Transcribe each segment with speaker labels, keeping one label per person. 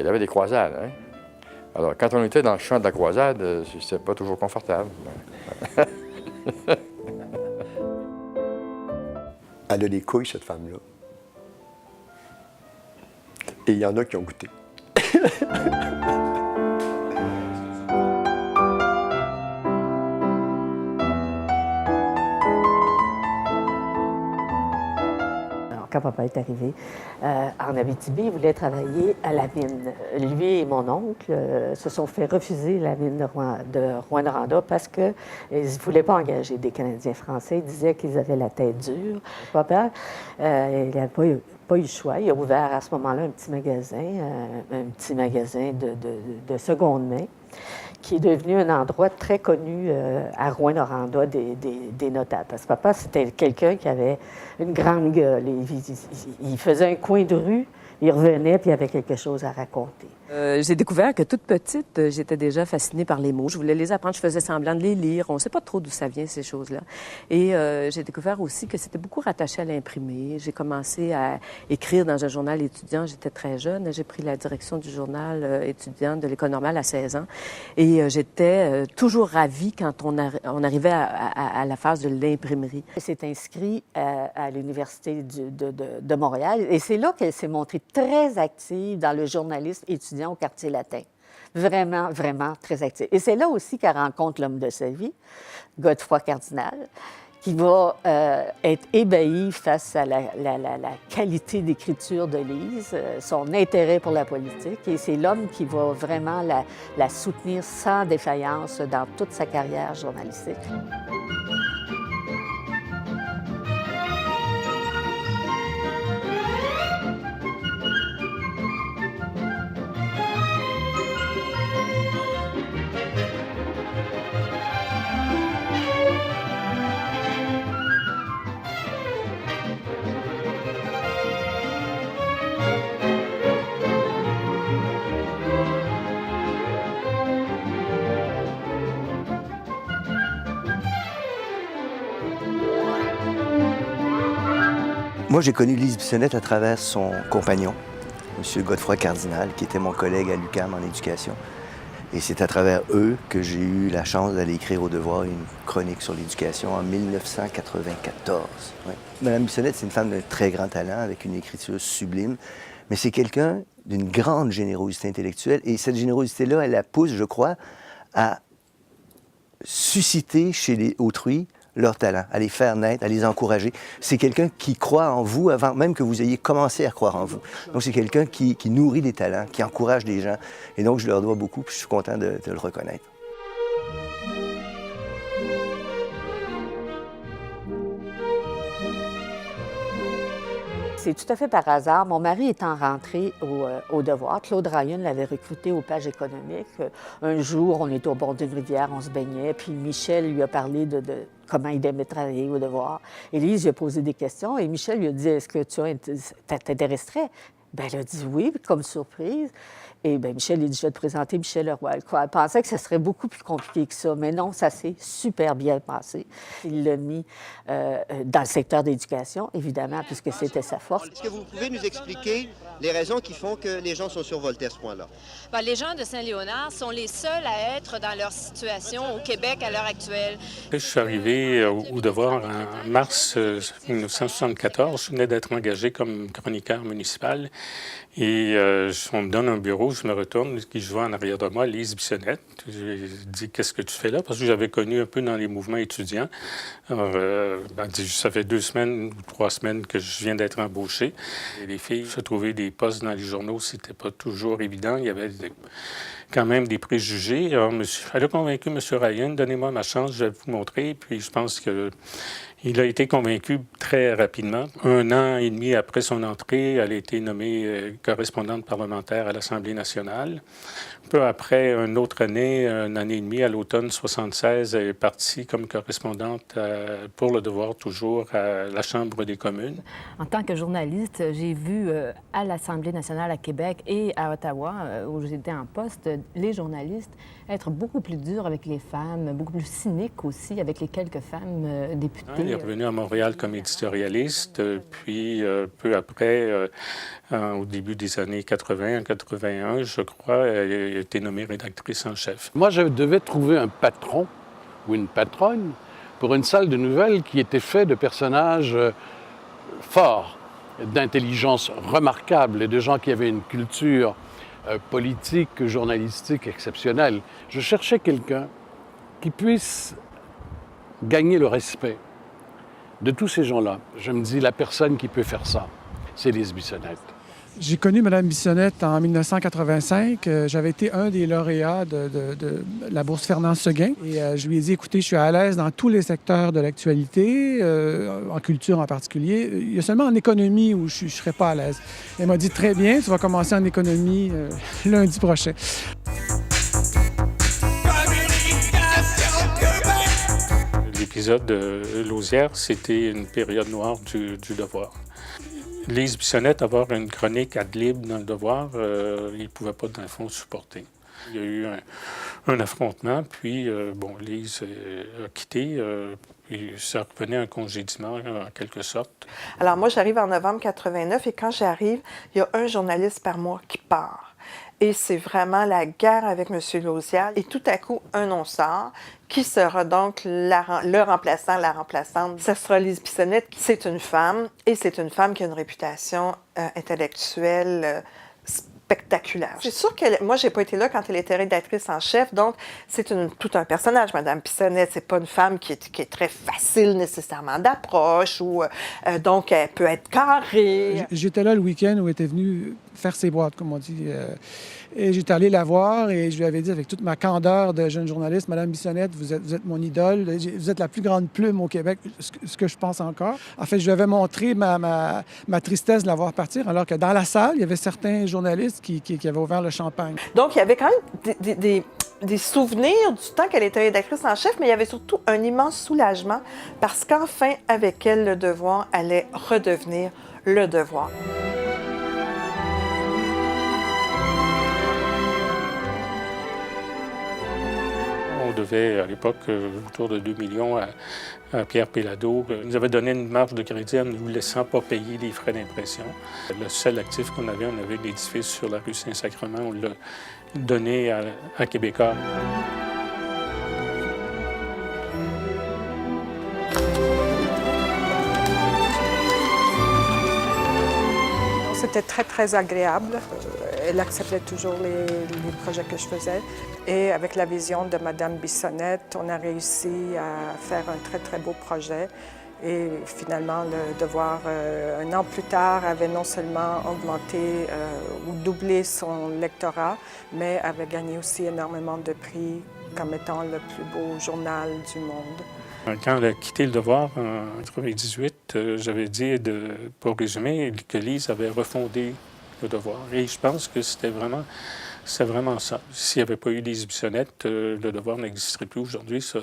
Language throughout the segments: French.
Speaker 1: qu'il y avait des croisades. Hein? Alors, quand on était dans le champ de la croisade, c'était pas toujours confortable.
Speaker 2: Elle a des couilles, cette femme-là. Et il y en a qui ont goûté.
Speaker 3: Quand papa est arrivé en Abitibi, il voulait travailler à la mine. Lui et mon oncle se sont fait refuser la mine de Rouyn-Noranda parce qu'ils ne voulaient pas engager des Canadiens français. Ils disaient qu'ils avaient la tête dure. Papa, il n'avait pas eu le choix. Il a ouvert à ce moment-là un petit magasin de seconde main, qui est devenu un endroit très connu à Rouyn-Noranda des notables. Parce que papa, c'était quelqu'un qui avait une grande gueule. Il faisait un coin de rue, il revenait, puis il avait quelque chose à raconter.
Speaker 4: J'ai découvert que toute petite, j'étais déjà fascinée par les mots. Je voulais les apprendre, je faisais semblant de les lire. On ne sait pas trop d'où ça vient, ces choses-là. Et j'ai découvert aussi que c'était beaucoup rattaché à l'imprimé. J'ai commencé à écrire dans un journal étudiant. J'étais très jeune. J'ai pris la direction du journal étudiant de l'École normale à 16 ans. Et j'étais toujours ravie quand on arrivait à la phase de l'imprimerie.
Speaker 3: Elle s'est inscrite à l'Université de Montréal. Et c'est là qu'elle s'est montrée très active dans le journalisme étudiant au quartier latin. Vraiment, vraiment très active. Et c'est là aussi qu'elle rencontre l'homme de sa vie, Godefroy Cardinal, qui va être ébahi face à la qualité d'écriture de Lise, son intérêt pour la politique. Et c'est l'homme qui va vraiment la soutenir sans défaillance dans toute sa carrière journalistique.
Speaker 5: Moi, j'ai connu Lise Bissonnette à travers son compagnon, M. Godefroy Cardinal, qui était mon collègue à l'UQAM en éducation. Et c'est à travers eux que j'ai eu la chance d'aller écrire au Devoir une chronique sur l'éducation en 1994. Ouais. Mme Bissonnette, c'est une femme de très grand talent, avec une écriture sublime, mais c'est quelqu'un d'une grande générosité intellectuelle. Et cette générosité-là, elle la pousse, je crois, à susciter chez autrui leur talent, à les faire naître, à les encourager. C'est quelqu'un qui croit en vous avant même que vous ayez commencé à croire en vous. Donc, c'est quelqu'un qui nourrit des talents, qui encourage des gens. Et donc, je leur dois beaucoup, puis je suis content de le reconnaître.
Speaker 3: C'est tout à fait par hasard. Mon mari étant rentré au Devoir, Claude Ryan l'avait recruté aux pages économiques. Un jour, on était au bord d'une rivière, on se baignait, puis Michel lui a parlé de comment il aimait travailler au Devoir. Et Lise lui a posé des questions, et Michel lui a dit « Est-ce que tu t'intéresserais? » Bien, elle a dit oui, comme surprise. Et bien, Michel, il dit, je vais te présenter Michel Leroy. Elle pensait que ce serait beaucoup plus compliqué que ça, mais non, ça s'est super bien passé. Il l'a mis dans le secteur d'éducation, évidemment, puisque c'était sa force.
Speaker 6: Est-ce que vous pouvez nous expliquer les raisons qui font que les gens sont survoltés à ce point-là?
Speaker 7: Bien, les gens de Saint-Léonard sont les seuls à être dans leur situation au Québec à l'heure actuelle.
Speaker 8: Je suis arrivé au Devoir en mars 1974. Je venais d'être engagé comme chroniqueur municipal. Et on me donne un bureau, je me retourne, qui je vois en arrière de moi, Lise Bissonnette. J'ai dit, qu'est-ce que tu fais là? Parce que j'avais connu un peu dans les mouvements étudiants. Alors, ça fait 2 semaines ou 3 semaines que je viens d'être embauché. Et les filles, se trouver des postes dans les journaux, c'était pas toujours évident. Il y avait quand même des préjugés. Alors, elle a convaincu M. Ryan, donnez-moi ma chance, je vais vous montrer. Puis je pense que il a été convaincu très rapidement. 1 an et demi après son entrée, elle a été nommée correspondante parlementaire à l'Assemblée nationale. Peu après, une autre année, 1 année et demie, à l'automne 1976, elle est partie comme correspondante pour le Devoir, toujours à la Chambre des communes.
Speaker 9: En tant que journaliste, j'ai vu à l'Assemblée nationale à Québec et à Ottawa, où j'étais en poste,
Speaker 4: les journalistes être beaucoup plus durs avec les femmes, beaucoup plus cyniques aussi avec les quelques femmes députées.
Speaker 8: Il est revenu à Montréal comme éditorialiste, puis peu après, au début des années 80, 81, je crois, il a été nommé rédactrice en chef.
Speaker 9: Moi, je devais trouver un patron ou une patronne pour une salle de nouvelles qui était faite de personnages forts, d'intelligence remarquable et de gens qui avaient une culture politique, journalistique exceptionnelle. Je cherchais quelqu'un qui puisse gagner le respect de tous ces gens-là. Je me dis, la personne qui peut faire ça, c'est Lise Bissonnette.
Speaker 10: J'ai connu Mme Bissonnette en 1985. J'avais été un des lauréats de la bourse Fernand-Seguin. Et je lui ai dit, écoutez, je suis à l'aise dans tous les secteurs de l'actualité, en culture en particulier. Il y a seulement en économie où je ne serais pas à l'aise. Elle m'a dit, très bien, tu vas commencer en économie lundi prochain.
Speaker 8: L'épisode de Lausière, c'était une période noire du Devoir. Lise Bissonnette, avoir une chronique ad lib dans le Devoir, il ne pouvait pas, dans le fond, supporter. Il y a eu un affrontement, puis, Lise a quitté, puis ça revenait un congédiement, en quelque sorte.
Speaker 11: Alors, moi, j'arrive en novembre 89, et quand j'arrive, il y a un journaliste par mois qui part. Et c'est vraiment la guerre avec M. Lausière. Et tout à coup, un nom sort, qui sera donc le remplaçant, la remplaçante. Ça sera Lise Bissonnette. C'est une femme, et c'est une femme qui a une réputation intellectuelle spectaculaire. C'est sûr que moi, j'ai pas été là quand elle était rédactrice en chef, donc c'est tout un personnage. Mme Bissonnette, c'est pas une femme qui est très facile nécessairement d'approche, ou donc elle peut être carrée.
Speaker 10: J'étais là le week-end où elle était venue faire ses boîtes, comme on dit. Et j'étais allé la voir et je lui avais dit avec toute ma candeur de jeune journaliste, Mme Bissonnette, vous êtes mon idole, vous êtes la plus grande plume au Québec, ce que je pense encore. En fait, je lui avais montré ma tristesse de la voir partir, alors que dans la salle, il y avait certains journalistes qui avaient ouvert le champagne.
Speaker 11: Donc, il y avait quand même des souvenirs du temps qu'elle était rédactrice en chef, mais il y avait surtout un immense soulagement parce qu'enfin, avec elle, le Devoir allait redevenir le Devoir.
Speaker 8: On devait, à l'époque, autour de 2 millions à Pierre Péladeau. Il nous avait donné une marge de crédit en ne nous laissant pas payer les frais d'impression. Le seul actif qu'on avait, on avait l'édifice sur la rue Saint-Sacrement. On l'a donné à Québécois.
Speaker 12: C'était très, très agréable. Elle acceptait toujours les projets que je faisais. Et avec la vision de Mme Bissonnette, on a réussi à faire un très, très beau projet. Et finalement, le Devoir, un an plus tard, avait non seulement augmenté ou doublé son lectorat, mais avait gagné aussi énormément de prix comme étant le plus beau journal du monde.
Speaker 8: Quand elle a quitté le Devoir en 1998, j'avais dit, pour résumer, que Lise avait refondé le Devoir. Et je pense que c'est vraiment ça. S'il n'y avait pas eu Lise Bissonnette, le Devoir n'existerait plus aujourd'hui. Ça,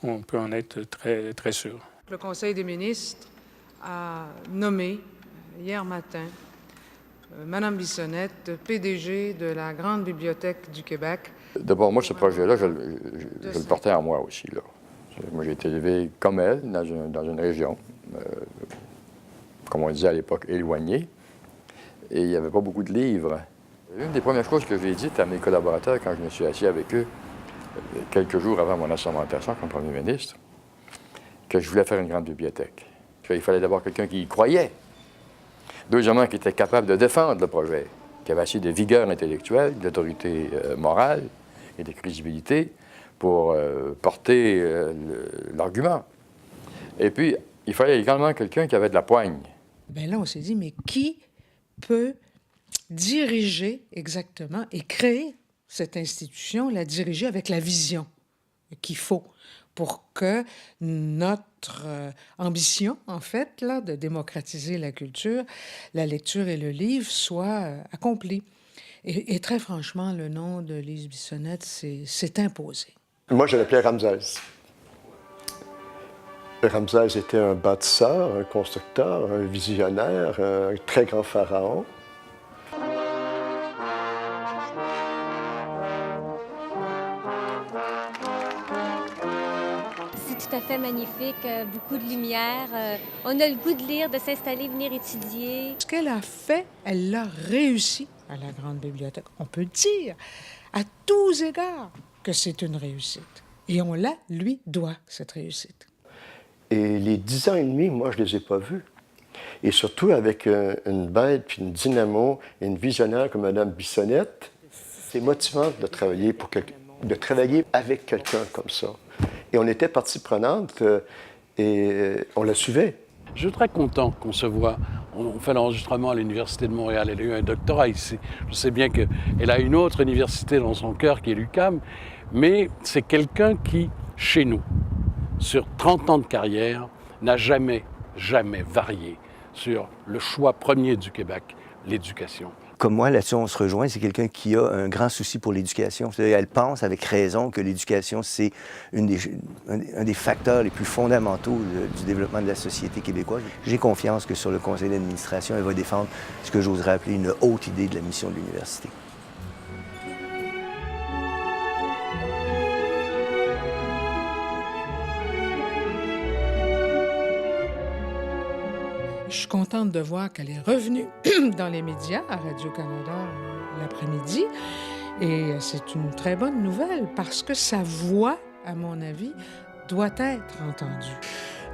Speaker 8: on peut en être très, très sûr.
Speaker 13: Le Conseil des ministres a nommé hier matin Mme Bissonnette, PDG de la Grande Bibliothèque du Québec.
Speaker 1: D'abord, moi, ce projet-là, je le portais en moi aussi, là. Moi, j'ai été élevé comme elle, dans une région, comme on disait à l'époque, éloignée. Et il n'y avait pas beaucoup de livres. Une des premières choses que j'ai dites à mes collaborateurs quand je me suis assis avec eux, quelques jours avant mon assermentation comme premier ministre, que je voulais faire une grande bibliothèque. Il fallait d'abord quelqu'un qui y croyait. Deuxièmement, qui était capable de défendre le projet, qui avait assez de vigueur intellectuelle, d'autorité morale et de crédibilité pour porter l'argument. Et puis, il fallait également quelqu'un qui avait de la poigne.
Speaker 14: Bien là, on s'est dit, mais qui peut diriger exactement et créer cette institution, la diriger avec la vision qu'il faut pour que notre ambition, en fait, là, de démocratiser la culture, la lecture et le livre soit accomplie. Et très franchement, le nom de Lise Bissonnette s'est imposé.
Speaker 2: Moi, je l'appelais Ramsès. Ramsès était un bâtisseur, un constructeur, un visionnaire, un très grand pharaon.
Speaker 15: C'est tout à fait magnifique, beaucoup de lumière. On a le goût de lire, de s'installer, venir étudier.
Speaker 14: Ce qu'elle a fait, elle l'a réussi à la Grande Bibliothèque. On peut dire à tous égards que c'est une réussite. Et on la lui doit, cette réussite.
Speaker 2: Et les 10 ans et demi, moi, je ne les ai pas vus. Et surtout avec une bête, puis une dynamo, et une visionnaire comme Mme Bissonnette, c'est motivant de travailler, de travailler avec quelqu'un comme ça. Et on était partie prenante et on la suivait.
Speaker 9: Je suis très content qu'on se voit. On fait l'enregistrement à l'Université de Montréal. Elle a eu un doctorat ici. Je sais bien qu'elle a une autre université dans son cœur qui est l'UQAM, mais c'est quelqu'un qui, chez nous, sur 30 ans de carrière, n'a jamais varié sur le choix premier du Québec, l'éducation.
Speaker 5: Comme moi, là-dessus, on se rejoint. C'est quelqu'un qui a un grand souci pour l'éducation. Elle pense avec raison que l'éducation, c'est un des facteurs les plus fondamentaux du développement de la société québécoise. J'ai confiance que sur le conseil d'administration, elle va défendre ce que j'oserais appeler une haute idée de la mission de l'université.
Speaker 14: Je suis contente de voir qu'elle est revenue dans les médias, à Radio-Canada l'après-midi. Et c'est une très bonne nouvelle parce que sa voix, à mon avis, doit être entendue.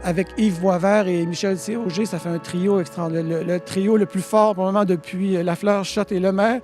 Speaker 10: Avec Yves Boisvert et Michel Auger, ça fait un trio extraordinaire, le trio le plus fort, probablement depuis Lafleur, Schott et Lemaire.